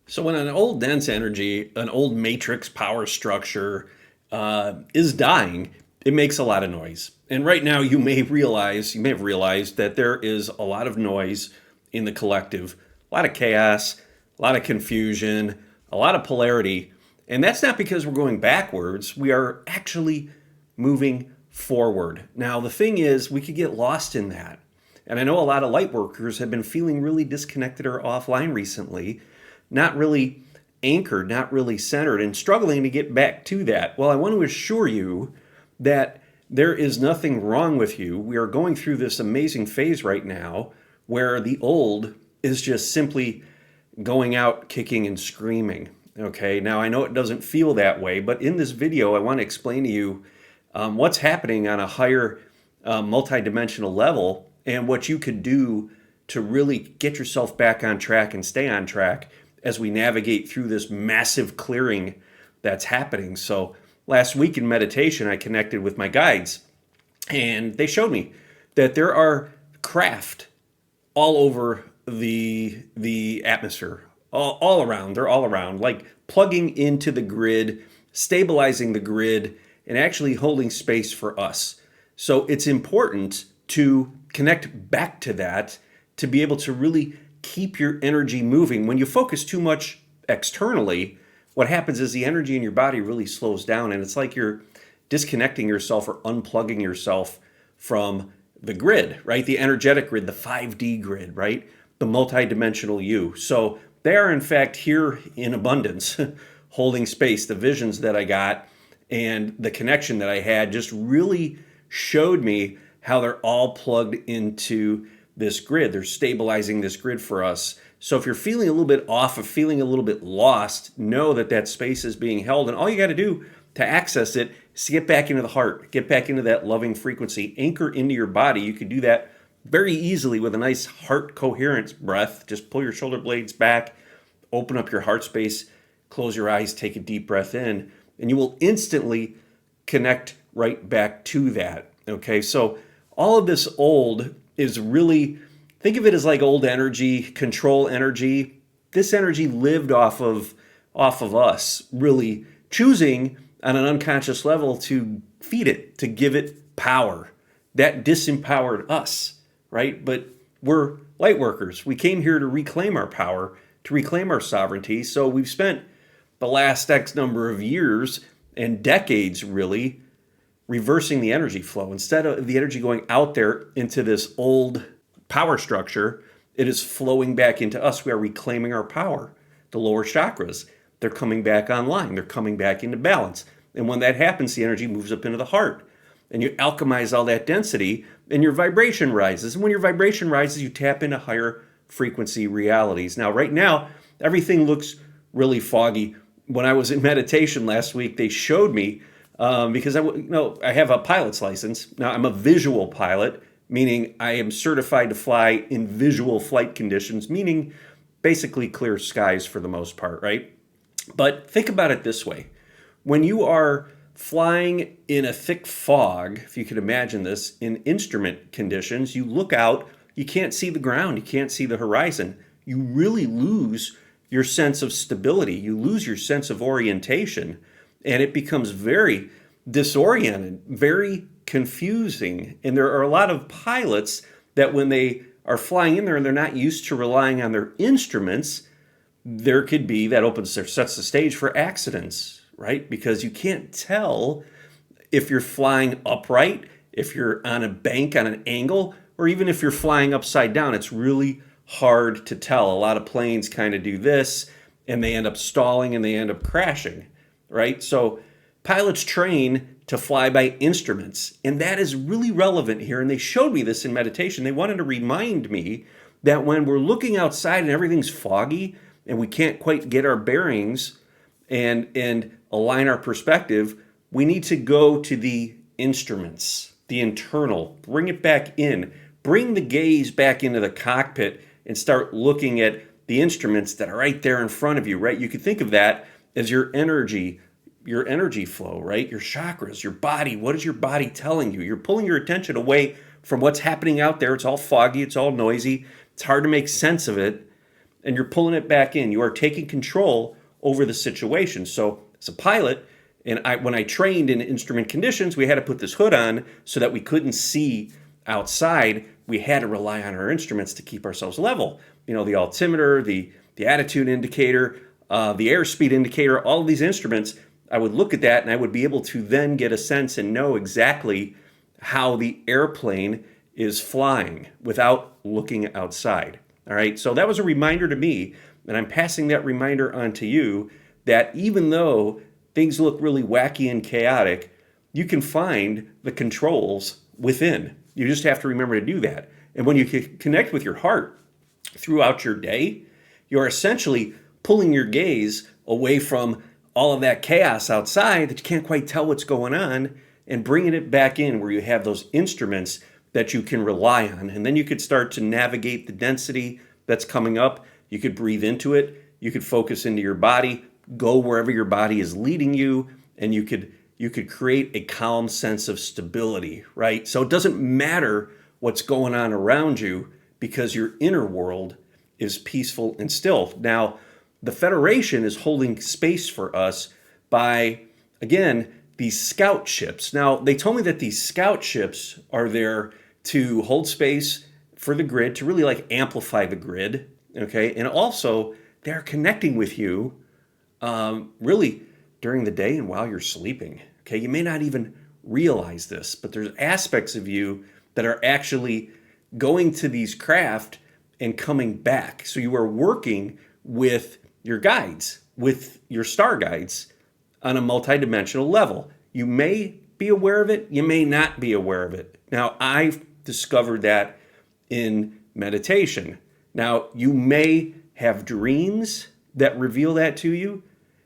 So when an old dense energy, an old matrix power structure is dying, it makes a lot of noise. And right now you may have realized that there is a lot of noise in the collective, a lot of chaos, a lot of confusion, a lot of polarity. And that's not because we're going backwards. We are actually moving forward. Now, the thing is, we could get lost in that. And I know a lot of light workers have been feeling really disconnected or offline recently, not really anchored, not really centered, and struggling to get back to that. Well, I want to assure you that there is nothing wrong with you. We are going through this amazing phase right now where the old is just simply going out kicking and screaming. Okay, now I know it doesn't feel that way, but in this video, I want to explain to you what's happening on a higher multidimensional level and what you could do to really get yourself back on track and stay on track as we navigate through this massive clearing that's happening. So last week in meditation, I connected with my guides, and they showed me that there are craft all over the atmosphere, all around. They're all around, like plugging into the grid, stabilizing the grid, and actually holding space for us. So it's important to connect back to that to be able to really keep your energy moving. When you focus too much externally, what happens is the energy in your body really slows down, and it's like you're disconnecting yourself or unplugging yourself from the grid, right? The energetic grid, the 5D grid, right? The multidimensional you. So they are in fact here in abundance, holding space. The visions that I got and the connection that I had just really showed me how they're all plugged into this grid. They're stabilizing this grid for us. So if you're feeling a little bit off, or feeling a little bit lost, know that that space is being held. And all you got to do to access it is to get back into the heart, get back into that loving frequency, anchor into your body. You can do that very easily with a nice heart coherence breath. Just pull your shoulder blades back, open up your heart space, close your eyes, take a deep breath in, and you will instantly connect right back to that. Okay, so all of this old is really, think of it as like old energy, control energy. This energy lived off of us, really choosing on an unconscious level to feed it, to give it power. That disempowered us, right? But we're light workers. We came here to reclaim our power, to reclaim our sovereignty. So we've spent the last X number of years and decades really reversing the energy flow. Instead of the energy going out there into this old power structure, it is flowing back into us. We are reclaiming our power. The lower chakras, they're coming back online. They're coming back into balance. And when that happens, the energy moves up into the heart. And you alchemize all that density, and your vibration rises. And when your vibration rises, you tap into higher frequency realities. Now, right now, everything looks really foggy. When I was in meditation last week, they showed me because I have a pilot's license. Now I'm a visual pilot, meaning I am certified to fly in visual flight conditions, meaning basically clear skies for the most part, right? But think about it this way. When you are flying in a thick fog, if you could imagine this, in instrument conditions, you look out, you can't see the ground, you can't see the horizon. You really lose your sense of stability. You lose your sense of orientation. And it becomes very disoriented, very confusing. And there are a lot of pilots that when they are flying in there and they're not used to relying on their instruments, there could be, sets the stage for accidents, right? Because you can't tell if you're flying upright, if you're on a bank on an angle, or even if you're flying upside down. It's really hard to tell. A lot of planes kind of do this, and they end up stalling and they end up crashing. Right? So pilots train to fly by instruments, and that is really relevant here. And they showed me this in meditation. They wanted to remind me that when we're looking outside and everything's foggy and we can't quite get our bearings and align our perspective, we need to go to the instruments, the internal, bring it back in, bring the gaze back into the cockpit and start looking at the instruments that are right there in front of you, right? You could think of that as your energy flow, right? Your chakras, your body. What is your body telling you? You're pulling your attention away from what's happening out there. It's all foggy. It's all noisy. It's hard to make sense of it. and you're pulling it back in. You are taking control over the situation. So as a pilot, and when I trained in instrument conditions, we had to put this hood on so that we couldn't see outside. We had to rely on our instruments to keep ourselves level. You know, the altimeter, the attitude indicator, the airspeed indicator, all of these instruments, I would look at that and I would be able to then get a sense and know exactly how the airplane is flying without looking outside. All right, so that was a reminder to me, and I'm passing that reminder on to you that even though things look really wacky and chaotic, you can find the controls within. You just have to remember to do that. And when you connect with your heart throughout your day, you're essentially pulling your gaze away from all of that chaos outside that you can't quite tell what's going on, and bringing it back in where you have those instruments that you can rely on. And then you could start to navigate the density that's coming up. You could breathe into it. You could focus into your body, go wherever your body is leading you, and you could create a calm sense of stability, right? So it doesn't matter what's going on around you because your inner world is peaceful and still. Now, the Federation is holding space for us by, again, these scout ships. Now, they told me that these scout ships are there to hold space for the grid, to really like amplify the grid, okay? And also, they're connecting with you really during the day and while you're sleeping, okay? You may not even realize this, but there's aspects of you that are actually going to these craft and coming back. So you are working with your guides, with your star guides on a multidimensional level. You may be aware of it, you may not be aware of it. Now, I've discovered that in meditation. Now, you may have dreams that reveal that to you.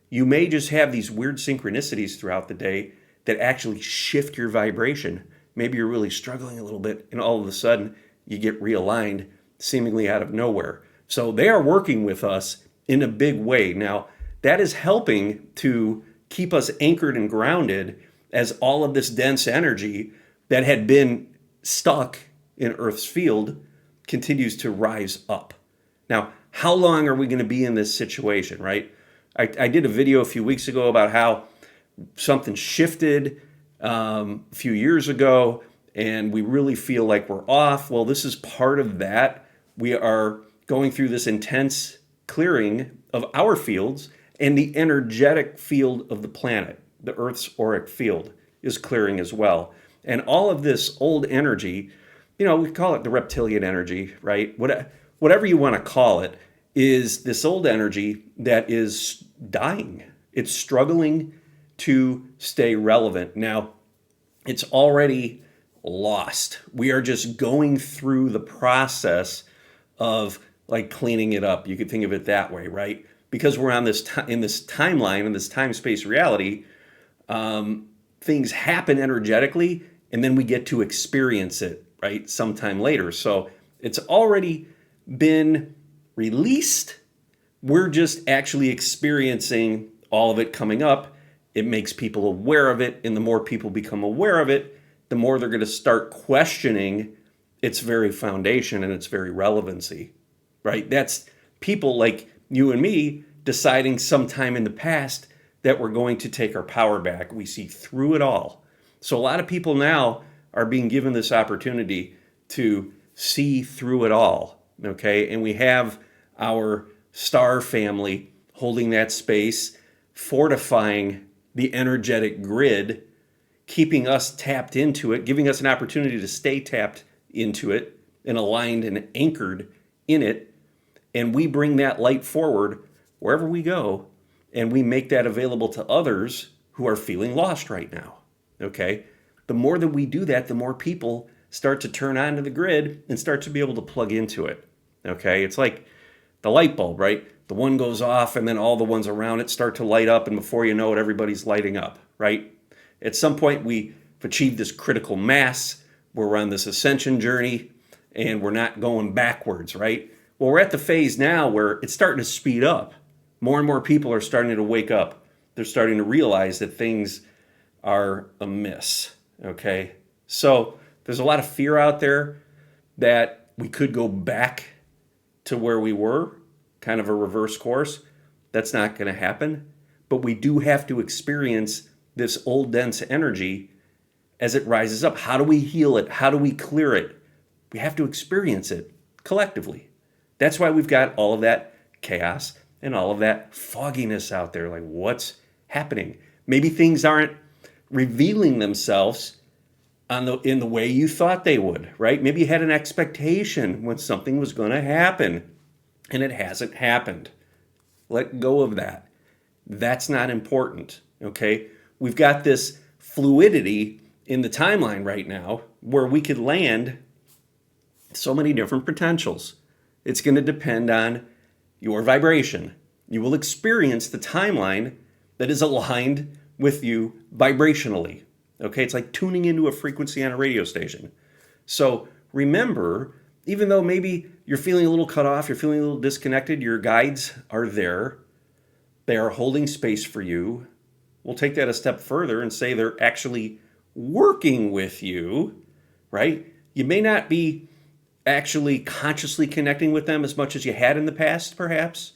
You may just have these weird synchronicities throughout the day that actually shift your vibration. Maybe you're really struggling a little bit, and all of a sudden you get realigned seemingly out of nowhere. So they are working with us in a big way. Now, that is helping to keep us anchored and grounded as all of this dense energy that had been stuck in Earth's field continues to rise up. Now, how long are we going to be in this situation, right? I did a video a few weeks ago about how something shifted a few years ago, and we really feel like we're off. Well, this is part of that. We are going through this intense clearing of our fields, and the energetic field of the planet, the Earth's auric field, is clearing as well. And all of this old energy, you know, we call it the reptilian energy, right? Whatever you want to call it, is this old energy that is dying. It's struggling to stay relevant. Now, it's already lost. We are just going through the process of like cleaning it up. You could think of it that way, right? Because we're on this in this timeline, in this time-space reality, things happen energetically, and then we get to experience it, right, sometime later. So it's already been released. We're just actually experiencing all of it coming up. It makes people aware of it, and the more people become aware of it, the more they're going to start questioning its very foundation and its very relevancy, right? That's people like you and me deciding sometime in the past that we're going to take our power back. We see through it all. So a lot of people now are being given this opportunity to see through it all, okay? And we have our star family holding that space, fortifying the energetic grid, keeping us tapped into it, giving us an opportunity to stay tapped into it and aligned and anchored in it. And we bring that light forward wherever we go, and we make that available to others who are feeling lost right now, okay? The more that we do that, the more people start to turn onto the grid and start to be able to plug into it, okay? It's like the light bulb, right? The one goes off, and then all the ones around it start to light up, and before you know it, everybody's lighting up, right? At some point, we've achieved this critical mass. We're on this ascension journey, and we're not going backwards, right? Well, we're at the phase now where it's starting to speed up. More and more people are starting to wake up. They're starting to realize that things are amiss, okay? So there's a lot of fear out there that we could go back to where we were. kind of a reverse course. That's not going to happen. But we do have to experience this old dense energy as it rises up. How do we heal it? How do we clear it? We have to experience it collectively. That's why we've got all of that chaos and all of that fogginess out there. Like, what's happening? Maybe things aren't revealing themselves in the way you thought they would, right? Maybe you had an expectation when something was going to happen and it hasn't happened. Let go of that. That's not important, okay? We've got this fluidity in the timeline right now where we could land so many different potentials. It's going to depend on your vibration. You will experience the timeline that is aligned with you vibrationally. Okay, it's like tuning into a frequency on a radio station. So remember, even though maybe you're feeling a little cut off, you're feeling a little disconnected, your guides are there. They are holding space for you. We'll take that a step further and say they're actually working with you, right? You may not be actually consciously connecting with them as much as you had in the past, perhaps,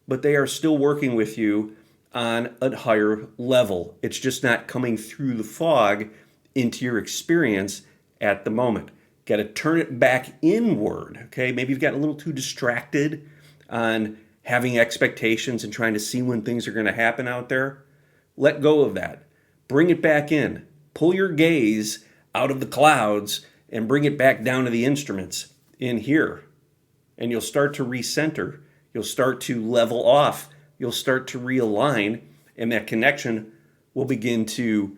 but they are still working with you on a higher level. It's just not coming through the fog into your experience at the moment. Got to turn it back inward, okay? Maybe you've gotten a little too distracted on having expectations and trying to see when things are going to happen out there. Let go of that. Bring it back in. Pull your gaze out of the clouds and bring it back down to the instruments in here. And you'll start to recenter. You'll start to level off. You'll start to realign, and that connection will begin to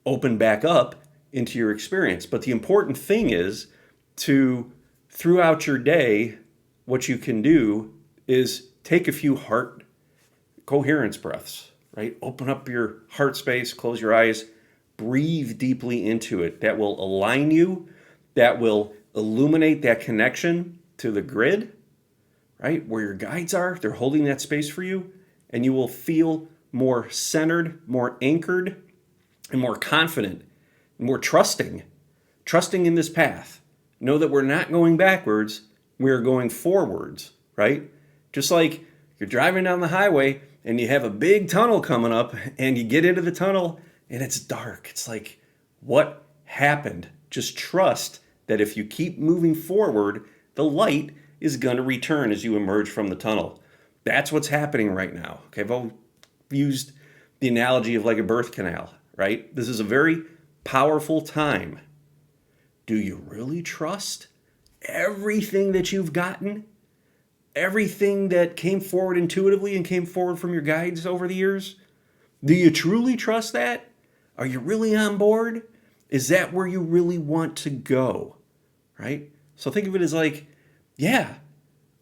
open back up into your experience. But the important thing is to, throughout your day, what you can do is take a few heart coherence breaths, right? Open up your heart space, close your eyes, breathe deeply into it. That will align you. That will illuminate that connection to the grid, right? Where your guides are, they're holding that space for you, and you will feel more centered, more anchored, and more confident, and more trusting in this path. Know that we're not going backwards, we're going forwards, right? Just like you're driving down the highway and you have a big tunnel coming up and you get into the tunnel and it's dark. It's like, what happened? Just trust that if you keep moving forward, the light is going to return as you emerge from the tunnel. That's what's happening right now. Okay, I've used the analogy of like a birth canal, right? This is a very powerful time. Do you really trust everything that you've gotten? Everything that came forward intuitively and came forward from your guides over the years? Do you truly trust that? Are you really on board? Is that where you really want to go? Right? So think of it as like, yeah,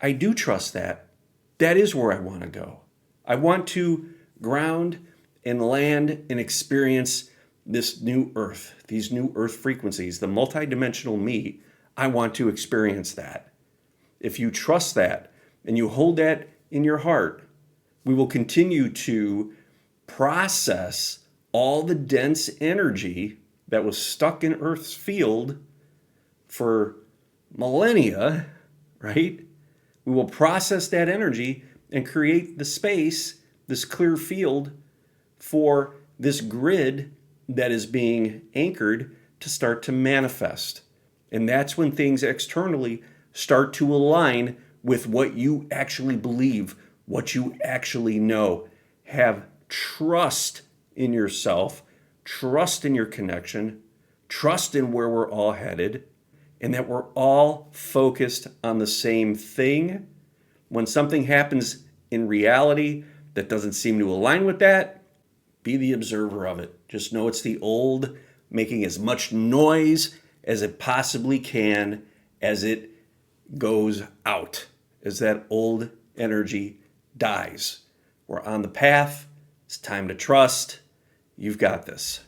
I do trust that. That is where I want to go. I want to ground and land and experience this new earth, these new earth frequencies, the multidimensional me. I want to experience that. If you trust that and you hold that in your heart, we will continue to process all the dense energy that was stuck in Earth's field for millennia, right? We will process that energy and create the space, this clear field for this grid that is being anchored to start to manifest. And that's when things externally start to align with what you actually believe, what you actually know. Have trust in yourself, trust in your connection, trust in where we're all headed, and that we're all focused on the same thing. When something happens in reality that doesn't seem to align with that, be the observer of it. Just know it's the old making as much noise as it possibly can as it goes out, as that old energy dies. We're on the path. It's time to trust. You've got this.